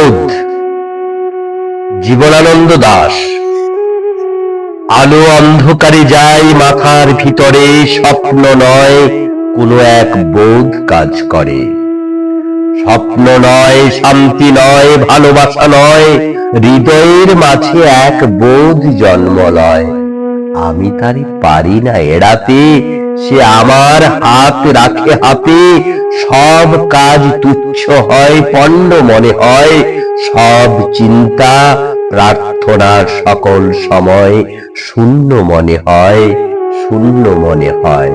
বোধ। জীবনানন্দ দাশ। আলো অন্ধকারে যায় মাথার ভিতরে, স্বপ্ন নয় কোনো এক বোধ কাজ করে। স্বপ্ন নয়, শান্তি নয়, ভালোবাসা নয়, হৃদয়ের মাঝে এক বোধ জন্ম লয়। আমি তারে পারি না এড়াতে, সে আমার হাত রাখে হাতে। সব কাজ তুচ্ছ হয়, পণ্ড মনে হয়, সব চিন্তা প্রার্থনার সকল সময় শূন্য মনে হয়, শূন্য মনে হয়।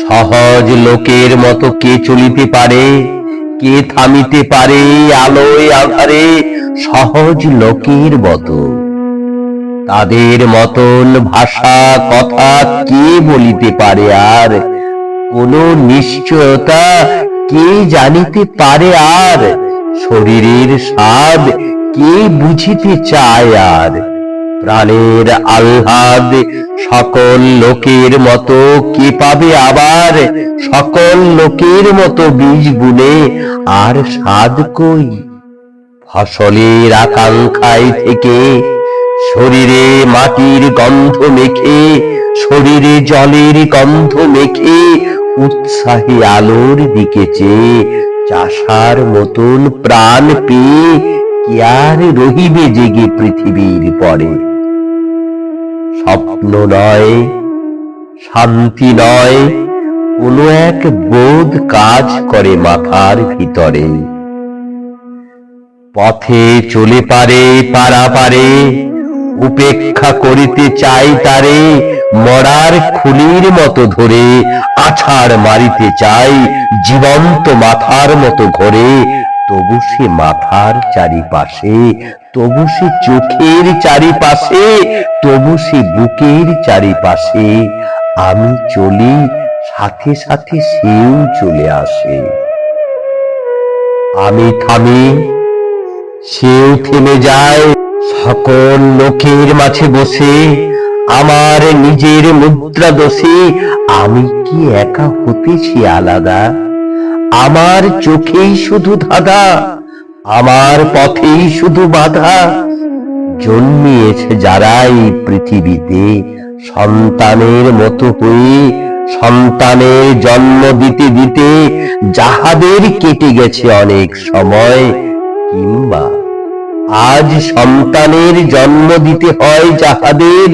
সহজ লোকের মতো কে চলিতে পারে, কে থামিতে পারে আলোয় আঁধারে? সহজ লোকের মতো, তাদের মতন ভাষা কথা কে বলিতে পারে আর? কোন নিশ্চয়তা কে জানিতে পারে আর? শরীরের স্বাদ কে বুঝিতে চায় আর? প্রাণের আহ্লাদ সকল লোকের মতো কে পাবে আবার? সকল লোকের মতো বীজ বুনে আর স্বাদ কই? ফসলের আকাঙ্ক্ষায় থেকে শরীরে মাটির গন্ধ মেখে, শরীরে জলের গন্ধ মেখে, উৎসাহী আলোর দিকে চেয়ে চাষার মতন প্রাণ পেয়ে কি আর রহিবে জেগে পৃথিবীর পরে? স্বপ্ন নয়, শান্তি নয়, কোনো এক বোধ কাজ করে মাথার ভিতরে। পথে চলে পারে পারাপারে, উপেক্ষা করিতে চাই তারে। মরার খুলির মতো ধরে আছাড় মারিতে চাই, জীবন্ত মাথার মতো ঘরে। তবু সে মাথার চারিপাশে, তবু সে চোখের চারিপাশে, তবু সে বুকের চারিপাশে। আমি চলি, সাথে সাথে সেও চলে আসে। আমি থামি, সেও থেমে যায়। সকল লোকের মাঝে বসে আমার নিজের মুদ্রা দোষে আমি কি একা হতেছি আলাদা? আমার চোখেই শুধু ধাঁধা, আমার পথেই শুধু বাধা। জন্মিয়েছে যারাই পৃথিবীতে সন্তানের মতো হয়ে, সন্তানের জন্ম দিতে দিতে যাহাদের কেটে গেছে অনেক সময়, কিংবা আজ সন্তানের জন্ম দিতে হয় যাহাদের,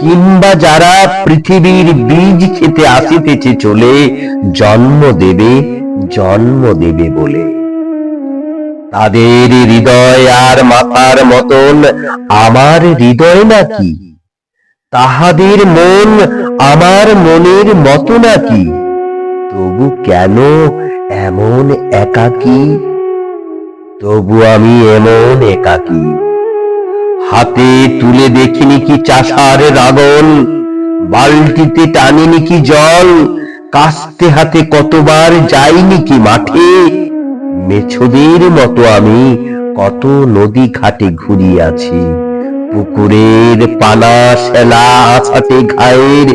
কিংবা যারা পৃথিবীর বীজ খেতে আসিতেছে চলে, জন্ম দেবে বলে। তাদের হৃদয় আর মাথার মতন আমার হৃদয় নাকি? তাহাদের মন আমার মনের মতো নাকি? তবু কেন এমন একাকী? তবু আমি এমন একাকী। হাতে তুলে দেখিনি কি চাষার রাগন, বালতিতে টানিনি কি জল, কাস্তে হাতে কতবার যাইনি কি মাঠে? মেছদের মতো আমি কত নদী ঘাটে ঘুরিয়াছি, পুকুরের পানা শেলা আছাতে ঘায়ের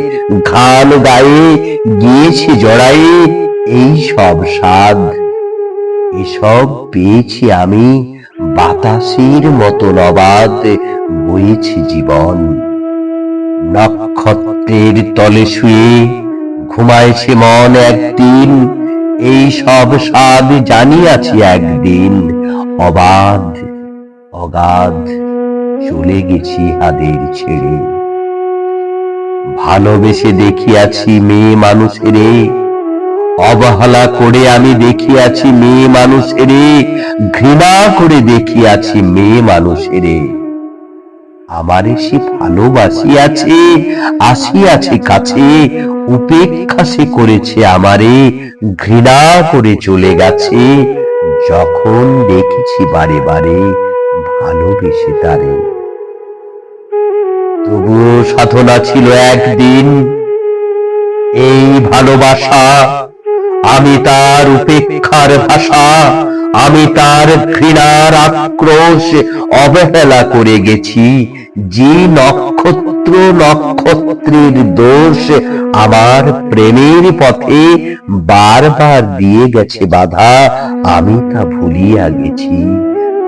ঘান গায়ে গিয়েছি জড়ায়ে। এই সব স্বাদ, এসব পেয়েছি আমি বাতাসের মতো অবাধ বয়েছি জীবন। নক্ষত্রের তলে শুয়ে ঘুমাইছে মন একদিন, এই সব স্বাদ জানিয়াছি একদিন। অবাধ অগাধ চলে গেছি হাদের ছেড়ে। ভালোবেসে দেখিয়াছি মেয়ে মানুষেরে, অবহেলা করে আমি দেখিয়াছি মেয়ে মানুষেরে, ঘৃণা করে দেখিয়াছি মেয়ে মানুষেরে। আমারে সে ভালোবাসিয়াছে, আসিয়াছে কাছে, উপেক্ষা সে করেছে আমারে, ঘৃণা করে চলে গেছে। যখন দেখেছি বারে বারে ভালোবেসে তারে, তবুও সাধনা ছিল একদিন এই ভালোবাসা। আমি তার উপেক্ষার ভাষা, আমি তার ঘৃণার আক্রোশ অবহেলা করে গেছি। যে নক্ষত্র নক্ষত্রের দোষ আমার প্রেমের পথে বারবার দিয়ে গেছে বাধা, আমি তা ভুলিয়া গেছি।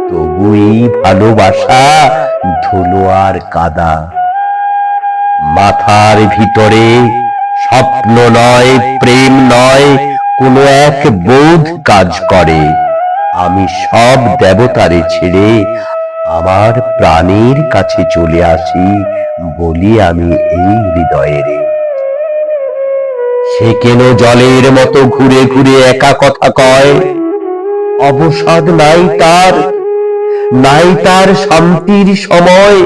তবু এই ভালোবাসা ধুলো আর কাদা। মাথার ভিতরে স্বপ্ন নয়, প্রেম নয়, কোনো এক বোধ কাজ করে। আমি সব দেবতারে ছেড়ে আমার প্রাণের কাছে চলে আসি, বলি আমি এই হৃদয়েরে। সে কেন জলের মতো ঘুরে ঘুরে একা কথা কয়? অবসাদ নাই তার, নাই তার শান্তির সময়।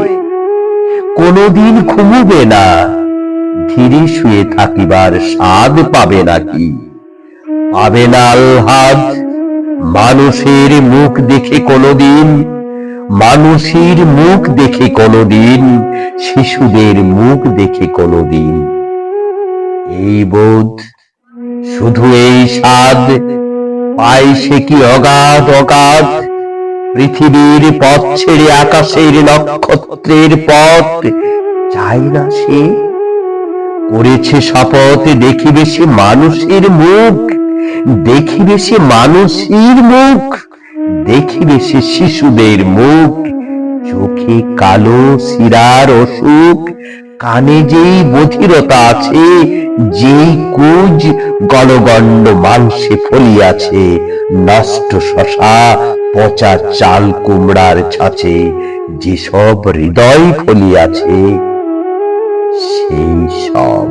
কোনদিন ঘুমুবে না, ধীরে শুয়ে থাকিবার স্বাদ পাবে নাকি? পাবে না আহ্লাদ মানুষের মুখ দেখে কোনদিন, মানুষের মুখ দেখে কোনদিন, শিশুদের মুখ দেখে কোনদিন। এই বোধ, শুধু এই স্বাদ পায় সে কি অগাধ অগাধ? পৃথিবীর পথ ছেড়ে আকাশের নক্ষত্রের পথ চায় না সে? করেছে শপথ দেখিবে সে মানুষের মুখ, দেখিবে সে মানুষের মুখ, দেখিবে সে শিশুদের মুখ। চোখে কালো শিরার অসুখ, কানে যেই বধিরতা আছে, যেই কুজ গণগণ্ড মাংসে ফলিয়াছে, নষ্ট শশা পচা চাল কুমড়ার ছাঁচে যেসব হৃদয় ফলিয়াছে, সেই সব